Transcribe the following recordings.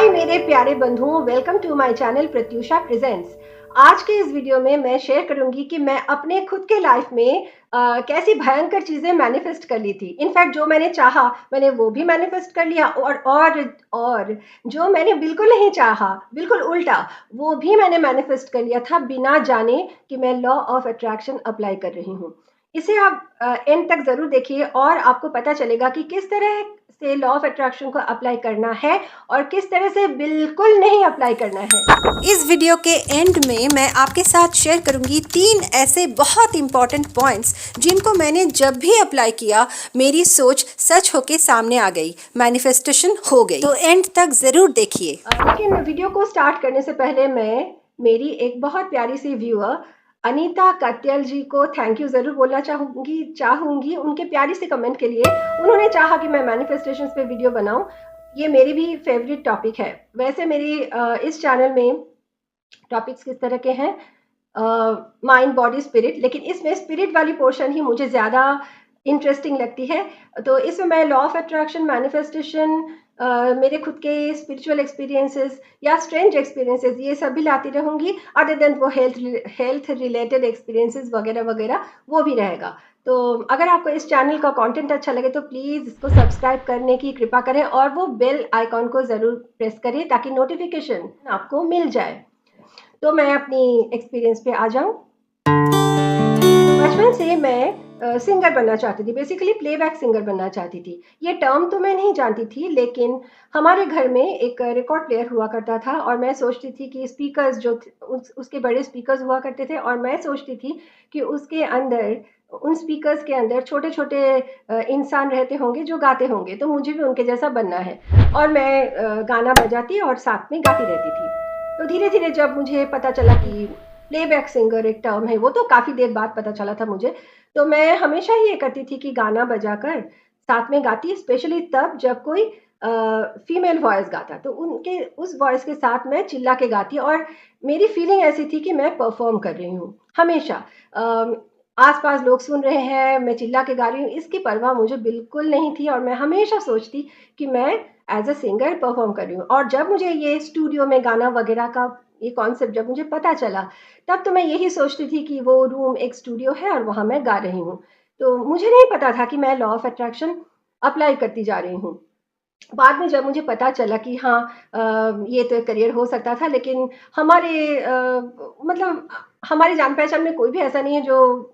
हाय मेरे प्यारे बंधुओं, welcome to my channel Pratyusha presents. आज के इस वीडियो में मैं शेयर करूंगी कि मैं अपने खुद के लाइफ में कैसी भयंकर चीजें मैनिफेस्ट कर ली थी। इनफैक्ट जो मैंने चाहा मैंने वो भी मैनिफेस्ट कर लिया, और जो मैंने बिल्कुल नहीं चाहा, बिल्कुल उल्टा, वो भी मैंने मैनिफेस्ट कर लिया था बिना जाने कि मैं लॉ ऑफ अट्रैक्शन अप्लाई कर रही हूँ। इसे आप एंड तक जरूर देखिए और आपको पता चलेगा कि किस तरह से लॉ ऑफ अट्रैक्शन को अप्लाई करना है और किस तरह से बिल्कुल नहीं अप्लाई करना है। इस वीडियो के एंड में मैं आपके साथ शेयर करूंगी 3 ऐसे बहुत इंपॉर्टेंट पॉइंट्स जिनको मैंने जब भी अप्लाई किया मेरी सोच सच होके सामने आ गई, मैनिफेस्टेशन हो गई। तो एंड तक जरूर देखिए। लेकिन वीडियो को स्टार्ट करने से पहले मैं मेरी एक बहुत प्यारी सी व्यूअर अनीता कत्यल जी को थैंक यू जरूर बोलना चाहूंगी उनके प्यारी से कमेंट के लिए। उन्होंने चाहा कि मैं मैनिफेस्टेशंस पे वीडियो बनाऊं। ये मेरी भी फेवरेट टॉपिक है। वैसे मेरी इस चैनल में टॉपिक्स किस तरह के हैं, माइंड बॉडी स्पिरिट, लेकिन इसमें स्पिरिट वाली पोर्शन ही मुझे ज़्यादा इंटरेस्टिंग लगती है। तो इसमें मैं लॉ ऑफ अट्रैक्शन, मैनिफेस्टेशन, मेरे खुद के स्पिरिचुअल एक्सपीरियंसेस या स्ट्रेंज एक्सपीरियंसेस ये सब भी लाती रहूंगी। अदर देन वो हेल्थ रिलेटेड एक्सपीरियंसेस वगैरह वगैरह वो भी रहेगा। तो अगर आपको इस चैनल का कंटेंट अच्छा लगे तो प्लीज़ इसको सब्सक्राइब करने की कृपा करें और वो बेल आइकॉन को ज़रूर प्रेस करें ताकि नोटिफिकेशन आपको मिल जाए। तो मैं अपनी एक्सपीरियंस पे आ जाऊं। बचपन से मैं सिंगर बनना चाहती थी, बेसिकली प्लेबैक सिंगर बनना चाहती थी। ये टर्म तो मैं नहीं जानती थी, लेकिन हमारे घर में एक रिकॉर्ड प्लेयर हुआ करता था और मैं सोचती थी कि स्पीकर्स जो उसके बड़े स्पीकर्स हुआ करते थे और मैं सोचती थी कि उसके अंदर, उन स्पीकर्स के अंदर छोटे छोटे इंसान रहते होंगे जो गाते होंगे, तो मुझे भी उनके जैसा बनना है। और मैं गाना बजाती और साथ में गाती रहती थी। तो धीरे धीरे जब मुझे पता चला कि प्लेबैक सिंगर एक टर्म है, वो तो काफ़ी देर बाद पता चला था मुझे। तो मैं हमेशा ही ये करती थी कि गाना बजाकर साथ में गाती, स्पेशली तब जब कोई फीमेल वॉइस गाता तो उनके उस वॉइस के साथ मैं चिल्ला के गाती और मेरी फीलिंग ऐसी थी कि मैं परफॉर्म कर रही हूँ हमेशा। आस-पास लोग सुन रहे हैं, मैं चिल्ला के गा रही हूँ, इसकी परवाह मुझे बिल्कुल नहीं थी और मैं हमेशा सोचती कि मैं एज़ अ सिंगर परफॉर्म कर रही हूँ। और जब मुझे ये स्टूडियो में गाना वगैरह का ये कॉन्सेप्ट जब मुझे पता चला, तब तो मैं यही सोचती थी कि वो रूम एक स्टूडियो है और वहाँ मैं गा रही हूँ। तो मुझे नहीं पता था कि मैं लॉ ऑफ अट्रैक्शन अप्लाई करती जा रही हूँ। बाद में जब मुझे पता चला कि हाँ, ये तो एक करियर हो सकता था, लेकिन मतलब हमारे जान-पहचान में कोई भी ऐसा नहीं है जो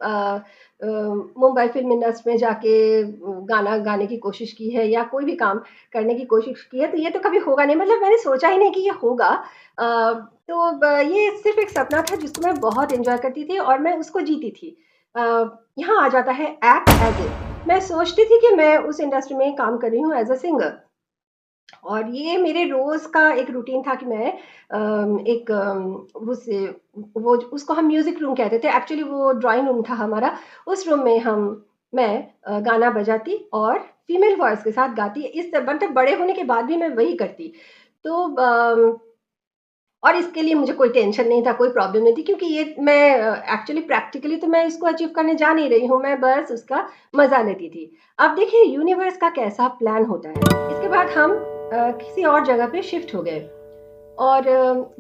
मुंबई फ़िल्म इंडस्ट्री में जाके गाना गाने की कोशिश की है या कोई भी काम करने की कोशिश की है, तो ये तो कभी होगा नहीं। मतलब मैंने सोचा ही नहीं कि ये होगा। तो ये सिर्फ़ एक सपना था जिसको मैं बहुत एन्जॉय करती थी और मैं उसको जीती थी। अ, यहाँ आ जाता है एक्ट एज़ इफ। मैं सोचती थी कि मैं उस इंडस्ट्री में काम कर रही हूँ एज़ अ सिंगर। और ये मेरे रोज़ का एक रूटीन था कि मैं एक उस वो उसको हम म्यूज़िक रूम कहते थे, एक्चुअली वो ड्राइंग रूम था हमारा। उस रूम में मैं गाना बजाती और फीमेल वॉइस के साथ गाती। इस मतलब बड़े होने के बाद भी मैं वही करती। तो और इसके लिए मुझे कोई टेंशन नहीं था, कोई प्रॉब्लम नहीं थी, क्योंकि ये मैं एक्चुअली प्रैक्टिकली तो मैं इसको अचीव करने जा नहीं रही हूँ, मैं बस उसका मज़ा लेती थी। अब देखिए यूनिवर्स का कैसा प्लान होता है। इसके बाद हम किसी और जगह पे शिफ्ट हो गए और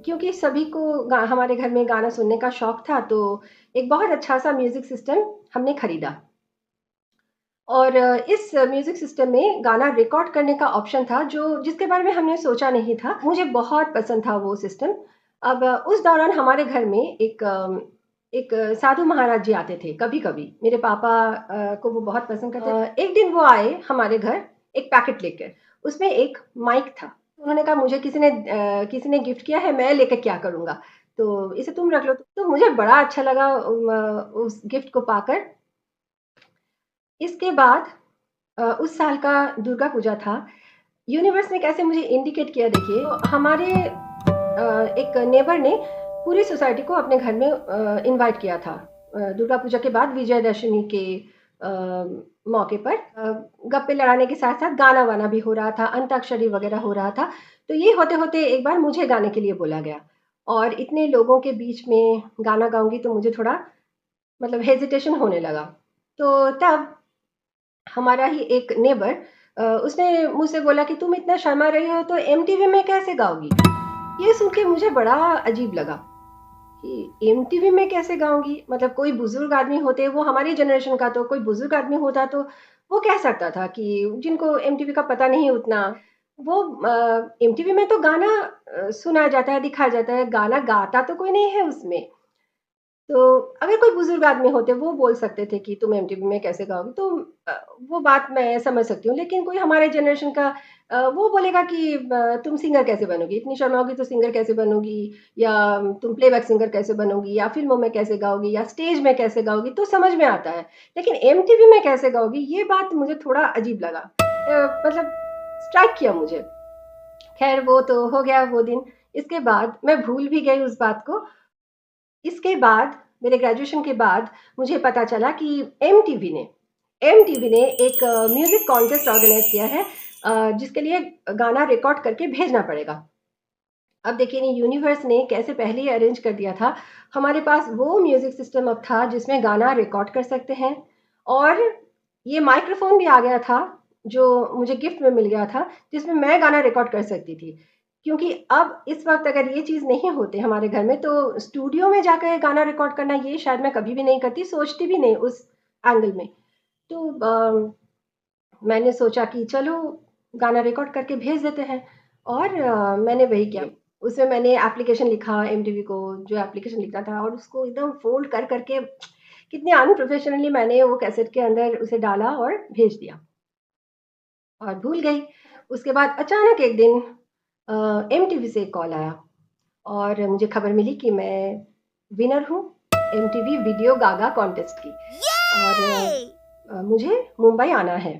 क्योंकि सभी को हमारे घर में गाना सुनने का शौक था, तो एक बहुत अच्छा-सा म्यूज़िक सिस्टम हमने खरीदा। और इस म्यूज़िक सिस्टम में गाना रिकॉर्ड करने का ऑप्शन था जो जिसके बारे में हमने सोचा नहीं था। मुझे बहुत पसंद था वो सिस्टम। अब उस दौरान हमारे घर में एक साधु महाराज जी आते थे कभी-कभी। मेरे पापा को वो बहुत पसंद करते थे। एक दिन वो आए हमारे घर एक पैकेट लेकर। उसमें एक माइक था। उन्होंने कहा मुझे किसी ने गिफ्ट किया है, मैं लेके क्या करूँगा? तो इसे तुम रख लो। तो मुझे बड़ा अच्छा लगा उस गिफ्ट को पाकर। इसके बाद उस साल का दुर्गा पूजा था। यूनिवर्स ने कैसे मुझे इंडिकेट किया देखिए, तो हमारे एक नेबर ने पूरी सोसाइटी को अपने घर में इनवाइट किया था। दुर्गा पूजा के बाद विजयदशमी के अ, मौके पर गप्पे लड़ाने के साथ-साथ गाना-वाना भी हो रहा था, अंताक्षरी वगैरह हो रहा था। तो ये होते-होते एक बार मुझे गाने के लिए बोला गया और इतने लोगों के बीच में गाना गाऊँगी तो मुझे थोड़ा मतलब हेजिटेशन होने लगा। तो तब हमारा ही एक नेबर उसने मुझसे बोला कि तुम इतना शर्मा रही हो तो एमटीवी में कैसे गाओगी? ये सुन के मुझे बड़ा अजीब लगा कि एमटीवी में कैसे गाऊँगी? मतलब कोई बुज़ुर्ग आदमी होते, वो हमारी जनरेशन का, तो कोई बुज़ुर्ग आदमी होता तो वो कह सकता था कि जिनको एमटीवी का पता नहीं उतना, वो एमटीवी में तो गाना सुना जाता है, दिखाया जाता है, गाना गाता तो कोई नहीं है उसमें। तो अगर कोई बुज़ुर्ग आदमी होते, वो बोल सकते थे कि तुम एमटीवी में कैसे गाओगी? तो अ, वो बात मैं समझ सकती हूँ। लेकिन कोई हमारे जनरेशन का वो बोलेगा कि तुम सिंगर कैसे बनोगी? इतनी शर्माओगी तो सिंगर कैसे बनोगी? या तुम प्लेबैक सिंगर कैसे बनोगी? या फ़िल्मों में कैसे गाओगी? या स्टेज में कैसे गाओगी? तो समझ में आता है। लेकिन एमटीवी में कैसे गाओगी? ये बात मुझे थोड़ा अजीब लगा। मतलब स्ट्राइक किया मुझे। ख़ैर वो तो हो गया वो दिन। इसके बाद मैं भूल भी गई उस बात को। इसके बाद मेरे ग्रेजुएशन के बाद मुझे पता चला कि एमटीवी ने एक म्यूज़िक कॉन्टेस्ट ऑर्गेनाइज़ किया है, जिसके लिए गाना रिकॉर्ड करके भेजना पड़ेगा। अब देखिए नहीं, यूनिवर्स ने कैसे पहले ही अरेंज कर दिया था। हमारे पास वो म्यूज़िक सिस्टम अब था जिसमें गाना रिकॉर्ड कर सकते हैं, और ये माइक्रोफ़ोन भी आ गया था, जो मुझे गिफ्ट में मिल गया था, जिसमें मैं गाना रिकॉर्ड कर सकती थी। क्योंकि अब इस वक़्त अगर ये चीज़ नहीं होती हमारे घर में, तो स्टूडियो में जाकर गाना रिकॉर्ड करना, ये शायद मैं कभी भी नहीं करती, सोचती भी नहीं उस एंगल में। तो मैंने सोचा कि चलो गाना रिकॉर्ड करके भेज देते हैं, और मैंने वही किया। उसमें मैंने एप्लीकेशन लिखा एमटीवी को, जो एप्लीकेशन लिखना था, और उसको एकदम फ़ोल्ड कर के कितने अनप्रोफेशनली मैंने वो कैसेट के अंदर उसे डाला और भेज दिया, और भूल गई। उसके बाद अचानक एक दिन एमटीवी से एक कॉल आया, और मुझे खबर मिली कि मैं विनर हूँ एमटीवी वीडियो गागा कॉन्टेस्ट की, और मुझे मुंबई आना है।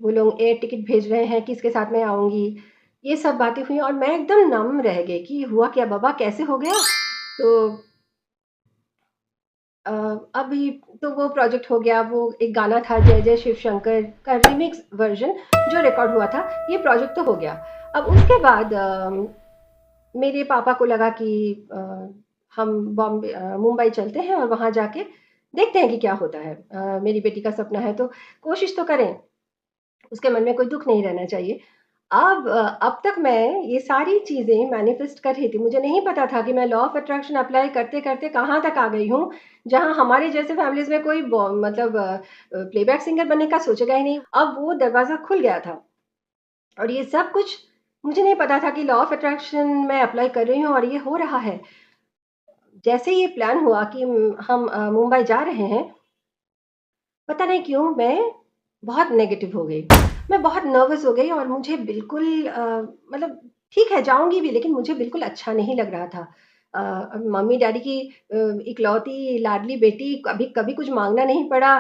वो लोग एयर टिकट भेज रहे हैं, किसके साथ मैं आऊँगी, ये सब बातें हुई, और मैं एकदम नम रह गई कि हुआ क्या बाबा, कैसे हो गया? तो अ, अभी तो वो प्रोजेक्ट हो गया, वो एक गाना था जय जय शिव शंकर का रीमिक्स वर्ज़न जो रिकॉर्ड हुआ था, ये प्रोजेक्ट तो हो गया। अब उसके बाद मेरे पापा को लगा कि हम मुंबई चलते हैं और वहाँ जाके देखते हैं कि क्या होता है। मेरी बेटी का सपना है तो कोशिश तो करें, उसके मन में कोई दुःख नहीं रहना चाहिए। अब तक मैं ये सारी चीज़ें मैनिफेस्ट कर रही थी। मुझे नहीं पता था कि मैं लॉ ऑफ अट्रैक्शन अप्लाई करते-करते कहाँ तक आ गई हूँ, जहाँ हमारे जैसे फैमिलीज़ में कोई मतलब प्लेबैक सिंगर बनने का सोचेगा ही नहीं। अब वो दरवाज़ा खुल गया था, और ये सब कुछ मुझे नहीं पता था कि लॉ ऑफ अट्रैक्शन मैं अप्लाई कर रही हूँ और ये हो रहा है। जैसे ये प्लान हुआ कि हम मुंबई जा रहे हैं, पता नहीं क्यों मैं बहुत नेगेटिव हो गई। मैं बहुत नर्वस हो गई, और मुझे बिल्कुल मतलब ठीक है जाऊँगी भी, लेकिन मुझे बिल्कुल अच्छा नहीं लग रहा था। अब मम्मी-डैडी की इकलौती लाडली बेटी, कभी कभी कुछ माँगना नहीं पड़ा।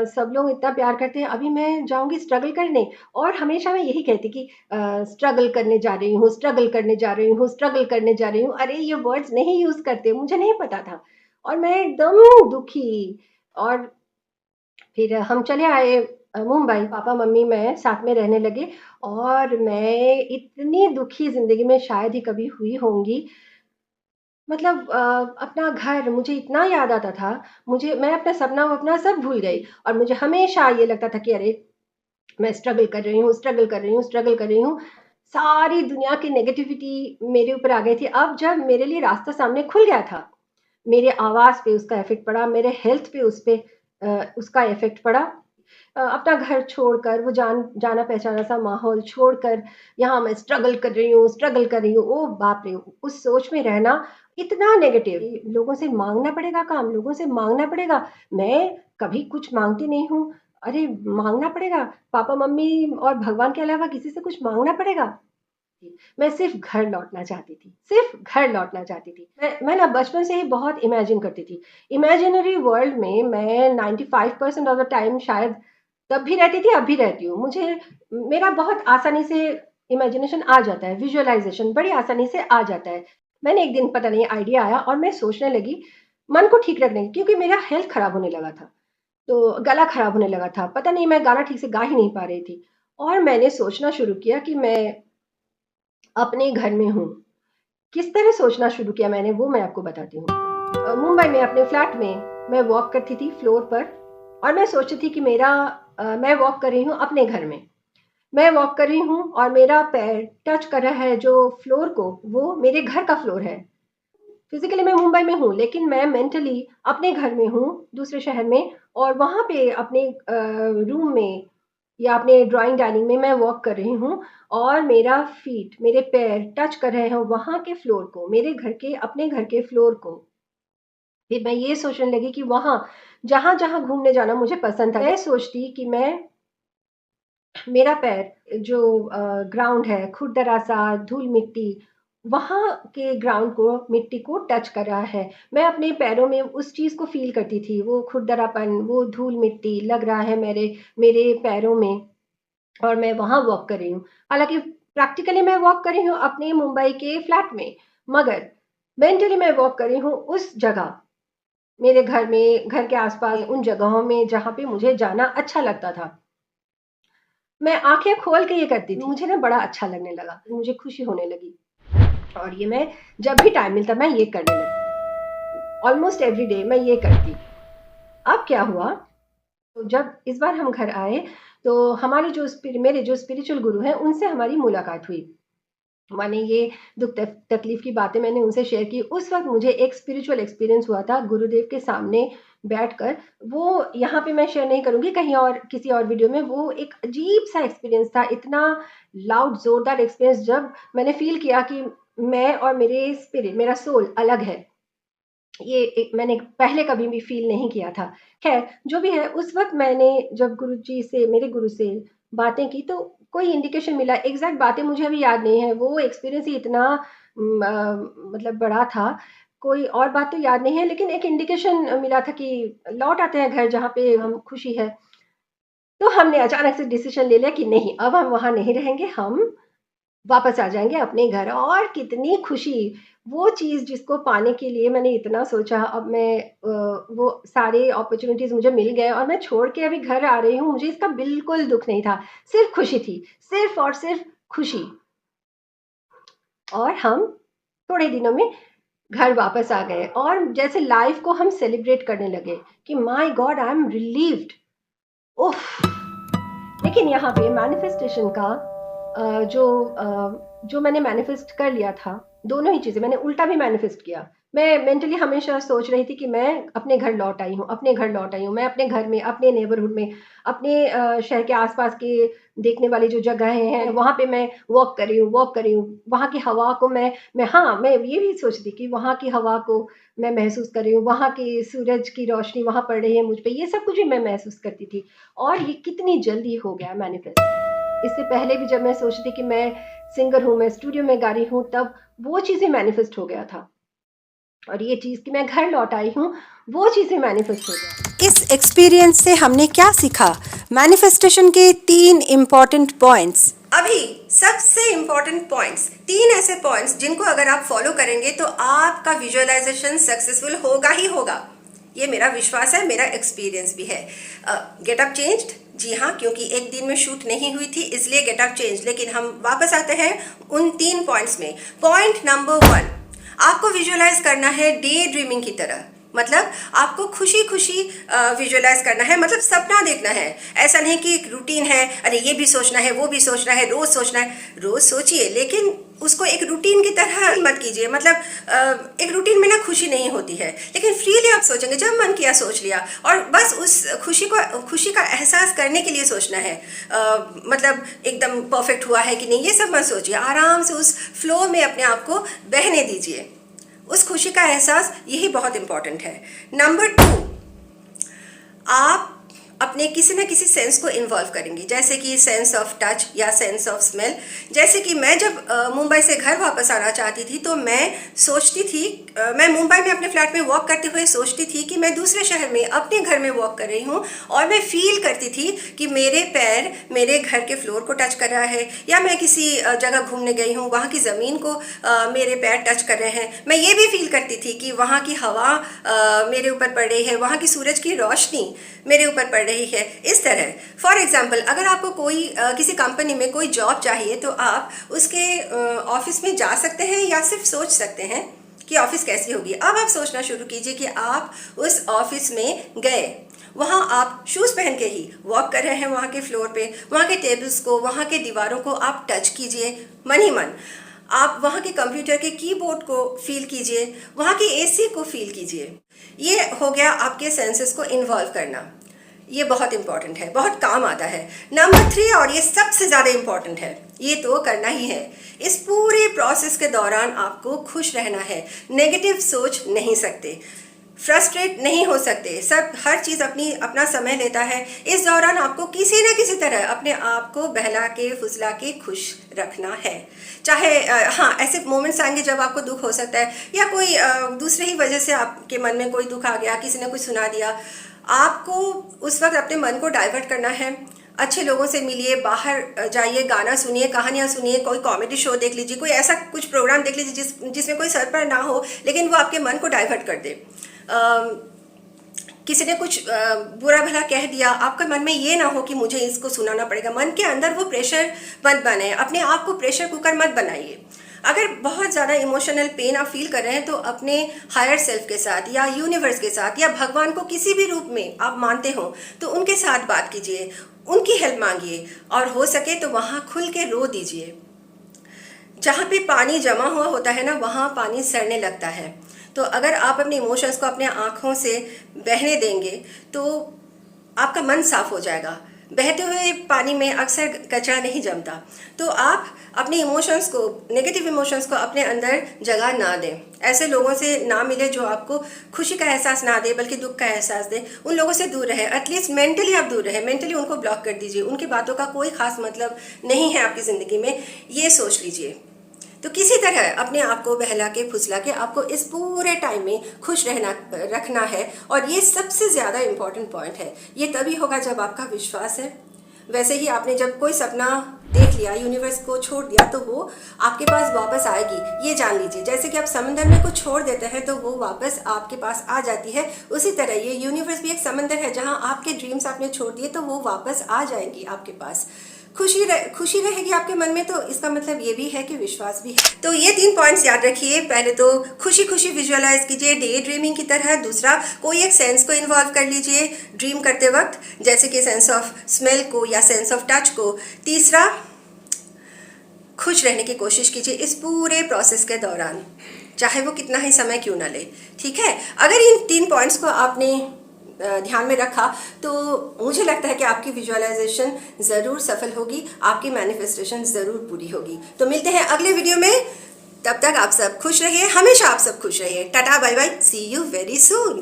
सब लोग इतना प्यार करते हैं, अभी मैं जाऊँगी स्ट्रगल करने, और हमेशा मैं यही कहती कि स्ट्रगल करने जा रही हूँ, स्ट्रगल करने जा रही हूँ, स्ट्रगल करने जा रही हूँ। अरे ये वर्ड्स नहीं यूज़ करते, मुझे नहीं पता था, और मैं एकदम दुखी। और फिर हम चले आए मुंबई, पापा-मम्मी मैं साथ में रहने लगे, और मैं इतनी दुखी ज़िंदगी में शायद ही कभी हुई होंगी। मतलब अपना घर मुझे इतना याद आता था, मैं अपना सपना वपना सब भूल गई, और मुझे हमेशा ये लगता था कि अरे! मैं स्ट्रगल कर रही हूँ, स्ट्रगल कर रही हूँ, स्ट्रगल कर रही हूँ। सारी दुनिया की नेगेटिविटी मेरे ऊपर आ गई थी। अब जब मेरे लिए रास्ता सामने खुल गया था, मेरे आवाज़ पे उसका इफ़ेक्ट पड़ा, मेरे हेल्थ पे उसका इफ़ेक्ट पड़ा। अपना घर छोड़कर, वो जाना-पहचाना सा माहौल छोड़कर, यहाँ मैं स्ट्रगल कर रही हूँ, स्ट्रगल कर रही हूँ। ओह बाप रे! उस सोच में रहना इतना नेगेटिव, लोगों से माँगना पड़ेगा काम, लोगों से माँगना पड़ेगा। मैं कभी कुछ माँगती नहीं हूँ। अरे! माँगना पड़ेगा, पापा-मम्मी और भगवान के अलावा किसी से कुछ माँगना पड़ेगा? मैं सिर्फ़ घर लौटना चाहती थी, सिर्फ़ घर लौटना चाहती थी। मैं ना बचपन से ही बहुत इमेजिन करती थी। इमेजिनरी वर्ल्ड में मैं 95% ऑफ द टाइम शायद तब भी रहती थी, अब भी रहती हूँ। मेरा बहुत आसानी से इमेजिनेशन आ जाता है, विज़ुअलाइज़ेशन बड़ी आसानी से आ जाता है। मैंने एक दिन पता नहीं आइडिया आया, और मैं सोचने लगी मन को ठीक रखने की, क्योंकि मेरा हेल्थ ख़राब होने लगा था। तो गला ख़राब होने लगा था, पता नहीं मैं गाना ठीक से गा ही नहीं पा रही थी। और मैंने सोचना शुरू किया कि मैं अपने घर में हूँ। किस तरह सोचना शुरू किया मैंने, वो मैं आपको बताती हूँ। मुंबई में अपने फ्लैट में मैं वॉक करती थी फ्लोर पर, और मैं सोचती थी कि मैं वॉक कर रही हूँ अपने घर में। मैं वॉक कर रही हूँ और मेरा पैर टच कर रहा है जो फ्लोर को, वो मेरे घर का फ्लोर है। फिजिकली मैं मुंबई में हूँ, लेकिन मैं मेंटली अपने घर में हूँ, दूसरे शहर में, और वहाँ पे अपने रूम में या अपने ड्राइंग डाइनिंग में मैं वॉक कर रही हूँ और मेरे पैर टच कर रहे हैं वहाँ के फ्लोर को, मेरे घर के, अपने घर के फ्लोर को। फिर मैं ये सोचने लगी कि वहाँ जहाँ-जहाँ घूमने जाना मुझे पसंद था, मैं सोचती कि मेरा पैर जो ग्राउंड है, खुरदरा-सा, धूल-मिट्टी, वहाँ के ग्राउंड को, मिट्टी को टच कर रहा है। मैं अपने पैरों में उस चीज़ को फ़ील करती थी, वो खुरदरापन, वो धूल-मिट्टी लग रहा है मेरे मेरे पैरों में, और मैं वहाँ वॉक कर रही हूँ। हालाँकि प्रैक्टिकली मैं वॉक कर रही हूँ अपने मुंबई के फ्लैट में, मगर मेंटली मैं वॉक कर रही हूँ उस जगह, मेरे घर में, घर के आस-पास उन जगहों में जहाँ पे मुझे जाना अच्छा लगता था। मैं आँखें खोल के ये करती थी। मुझे ना बड़ा अच्छा लगने लगा, मुझे खुशी होने लगी, और ये मैं जब भी टाइम मिलता मैं ये करने लगती। ऑलमोस्ट एवरी डे मैं ये करती। अब क्या हुआ, तो जब इस बार हम घर आए, तो मेरे जो स्पिरिचुअल गुरु हैं, उनसे हमारी मुलाकात हुई। माने ये दुःख तकलीफ़ की बातें मैंने उनसे शेयर की। उस वक़्त मुझे एक स्पिरिचुअल एक्सपीरियंस हुआ था गुरुदेव के सामने बैठकर। वो यहाँ पे मैं शेयर नहीं करूँगी, कहीं और किसी और वीडियो में। वो एक अजीब-सा एक्सपीरियंस था, इतना लाउड ज़ोरदार एक्सपीरियंस, जब मैंने फ़ील किया कि मैं और मेरा सोल अलग है। ये एक मैंने पहले कभी भी फ़ील नहीं किया था। ख़ैर, जो भी है, उस वक़्त मैंने जब मेरे गुरु से बातें की, तो कोई इंडिकेशन मिला, एग्ज़ैक्ट बातें मुझे अभी याद नहीं है, वो एक्सपीरियंस ही इतना मतलब बड़ा था। कोई और बात तो याद नहीं है, लेकिन एक इंडिकेशन मिला था कि लौट आते हैं घर जहाँ पे हम खुशी है। तो हमने अचानक से डिसीज़न ले लिया कि नहीं, अब हम वहाँ नहीं रहेंगे, हम वापस आ जाएँगे अपने घर। और कितनी खुशी! वो चीज़ जिसको पाने के लिए मैंने इतना सोचा, अब वो सारे अपॉर्च्युनिटीज़ मुझे मिल गए और मैं छोड़ के अभी घर आ रही हूँ, मुझे इसका बिल्कुल दुःख नहीं था, सिर्फ़ खुशी थी, सिर्फ़ और सिर्फ़ खुशी। और हम थोड़े दिनों में घर वापस आ गए और जैसे लाइफ़ को हम सेलिब्रेट करने लगे कि my God, I am relieved. उफ़! लेकिन यहाँ पे मैनिफेस्टेशन का जो मैंने मैनिफेस्ट कर लिया था, दोनों ही चीज़ें मैंने उल्टा भी मैनिफेस्ट किया। मैं मेंटली हमेशा सोच रही थी कि मैं अपने घर लौट आई हूँ, अपने घर लौट आई हूँ। मैं अपने घर में, अपने नेबरहुड में, अपने शहर के आस-पास के देखने वाली जो जगहें हैं, वहाँ पे मैं वॉक कर रही हूँ। वहाँ की हवा को मैं ये भी सोचती कि वहाँ की हवा को मैं महसूस कर रही हूँ, वहाँ की सूरज की रोशनी वहाँ पड़ रही है मुझ पे, ये सब कुछ भी मैं महसूस करती थी। और ये कितनी जल्दी हो गया मैनिफेस्ट। इससे पहले भी जब मैं सोचती कि मैं सिंगर हूँ, मैं स्टूडियो में गा रही हूँ, तब वो चीज़ें मैनिफेस्ट हो गया था। और ये चीज़ कि मैं घर लौट आई हूँ, वो चीज़ें मैनिफेस्ट हो गया। इस एक्सपीरियंस से हमने क्या सीखा? मैनिफेस्टेशन के 3 इम्पॉर्टेंट पॉइंट्स। अभी सबसे इम्पॉर्टेंट पॉइंट्स, 3 ऐसे पॉइंट्स जिनको अगर आप फॉलो करेंगे तो आपका विजुअलाइजेशन सक्सेसफुल होगा ही होगा। ये मेरा विश्वास है, मेरा एक्सपीरियंस भी है। गेटअप चेंज्ड, जी हाँ, क्योंकि एक दिन में शूट नहीं हुई थी इसलिए गेटअप चेंज। लेकिन हम वापस आते हैं उन 3 पॉइंट्स में। पॉइंट नंबर 1, आपको विजुअलाइज करना है डे ड्रीमिंग की तरह। मतलब आपको खुशी खुशी विजुअलाइज करना है, मतलब सपना देखना है। ऐसा नहीं कि एक रूटीन है, अरे ये भी सोचना है, वो भी सोचना है, रोज सोचना है। रोज सोचिए, लेकिन उसको एक रूटीन की तरह मत कीजिए। मतलब एक रूटीन में ना खुशी नहीं होती है, लेकिन फ्रीली आप सोचेंगे, जब मन किया सोच लिया, और बस उस खुशी का एहसास करने के लिए सोचना है। मतलब एकदम परफेक्ट हुआ है कि नहीं, ये सब मत सोचिए। आराम से उस फ्लो में अपने आप को बहने दीजिए। उस खुशी का एहसास, यही बहुत इंपॉर्टेंट है। नंबर 2, आप अपने किसी न किसी सेंस को इन्वॉल्व करेंगी, जैसे कि सेंस ऑफ टच या सेंस ऑफ स्मेल। जैसे कि मैं जब मुंबई से घर वापस आना चाहती थी, तो मैं सोचती थी, मैं मुंबई में अपने फ्लैट में वॉक करते हुए सोचती थी कि मैं दूसरे शहर में अपने घर में वॉक कर रही हूँ, और मैं फील करती थी कि मेरे पैर मेरे घर के फ्लोर को टच कर रहा है, या मैं किसी जगह घूमने गई हूँ, वहाँ की ज़मीन को मेरे पैर टच कर रहे हैं। मैं ये भी फील करती थी कि वहाँ की हवा मेरे ऊपर पड़ रही है, वहाँ की सूरज की रोशनी मेरे ऊपर पड़ रही है। इस तरह, फॉर एग्जाम्पल, अगर आपको किसी कंपनी में कोई जॉब चाहिए, तो आप उसके ऑफिस में जा सकते हैं या सिर्फ सोच सकते हैं कि ऑफिस कैसी होगी। अब आप सोचना शुरू कीजिए कि आप उस ऑफिस में गए, वहाँ आप शूज़ पहन के ही वॉक कर रहे हैं, वहाँ के फ्लोर पे, वहाँ के टेबल्स को, वहाँ के दीवारों को आप टच कीजिए मन ही मन। आप वहाँ के कंप्यूटर के कीबोर्ड को फील कीजिए, वहाँ की एसी को फील कीजिए। ये हो गया आपके सेंसेस को इन्वॉल्व करना। ये बहुत इंपॉर्टेंट है, बहुत काम आता है। नंबर 3, और ये सबसे ज़्यादा इंपॉर्टेंट है, ये तो करना ही है। इस पूरे प्रोसेस के दौरान आपको खुश रहना है। नेगेटिव सोच नहीं सकते, फ्रस्ट्रेट नहीं हो सकते। सब हर चीज़ अपना समय लेता है। इस दौरान आपको किसी न किसी तरह अपने आप को बहला के फुसला के खुश रखना है। चाहे हाँ, ऐसे मोमेंट्स आएंगे जब आपको दुख हो सकता है, या कोई दूसरे ही वजह से आपके मन में कोई दुख आ गया, किसी ने कुछ सुना दिया। आपको उस वक्त अपने मन को डाइवर्ट करना है। अच्छे लोगों से मिलिए, बाहर जाइए, गाना सुनिए, कहानियाँ सुनिए, कोई कॉमेडी शो देख लीजिए, कोई ऐसा कुछ प्रोग्राम देख लीजिए जिसमें कोई सर पर ना हो, लेकिन वो आपके मन को डाइवर्ट कर दे। किसी ने कुछ बुरा भला कह दिया, आपका मन में ये ना हो कि मुझे इसको सुनाना पड़ेगा। मन के अंदर वो प्रेशर मत बने, अपने आप को प्रेशर कुकर मत बनाइए। अगर बहुत ज़्यादा इमोशनल पेन आप फील कर रहे हैं तो अपने हायर सेल्फ के साथ या यूनिवर्स के साथ या भगवान को किसी भी रूप में आप मानते हो तो उनके साथ बात कीजिए, उनकी हेल्प मांगिए, और हो सके तो वहाँ खुल के रो दीजिए। जहाँ पे पानी जमा हुआ होता है ना, वहाँ पानी सड़ने लगता है। तो अगर आप अपने इमोशंस को अपने आँखों से बहने देंगे तो आपका मन साफ हो जाएगा। बहते हुए पानी में अक्सर कचरा नहीं जमता। तो आप अपने इमोशंस को, नेगेटिव इमोशंस को अपने अंदर जगह ना दें। ऐसे लोगों से ना मिले जो आपको खुशी का एहसास ना दे बल्कि दुख का एहसास दे। उन लोगों से दूर रहें, एटलीस्ट मेंटली आप दूर रहें। मेंटली उनको ब्लॉक कर दीजिए, उनकी बातों का कोई खास मतलब नहीं है आपकी ज़िंदगी में, ये सोच लीजिए। तो किसी तरह अपने आप को बहला के फुसला के आपको इस पूरे टाइम में खुश रखना है। और ये सबसे ज़्यादा इम्पॉर्टेंट पॉइंट है। ये तभी होगा जब आपका विश्वास है। वैसे ही आपने जब कोई सपना देख लिया, यूनिवर्स को छोड़ दिया, तो वो आपके पास वापस आएगी, ये जान लीजिए। जैसे कि आप समंदर में कुछ छोड़ देते हैं तो वो वापस आपके पास आ जाती है, उसी तरह ये यूनिवर्स भी एक समंदर है। जहाँ आपके ड्रीम्स आपने छोड़ दिए तो वो वापस आ जाएंगी आपके पास। खुशी रहेगी आपके मन में, तो इसका मतलब ये भी है कि विश्वास भी है। तो ये 3 पॉइंट्स याद रखिए। पहले तो खुशी विजुअलाइज कीजिए, डे ड्रीमिंग की तरह। दूसरा, कोई एक सेंस को इन्वॉल्व कर लीजिए ड्रीम करते वक्त, जैसे कि सेंस ऑफ स्मेल को या सेंस ऑफ टच को। तीसरा, खुश रहने की कोशिश कीजिए इस पूरे प्रोसेस के दौरान, चाहे वो कितना ही समय क्यों ना ले। ठीक है, अगर इन 3 पॉइंट्स को आपने ध्यान में रखा तो मुझे लगता है कि आपकी विजुअलाइजेशन ज़रूर सफल होगी, आपकी मैनिफेस्टेशन ज़रूर पूरी होगी। तो मिलते हैं अगले वीडियो में, तब तक आप सब खुश रहिए, हमेशा आप सब खुश रहिए। Tata bye bye, see you very soon.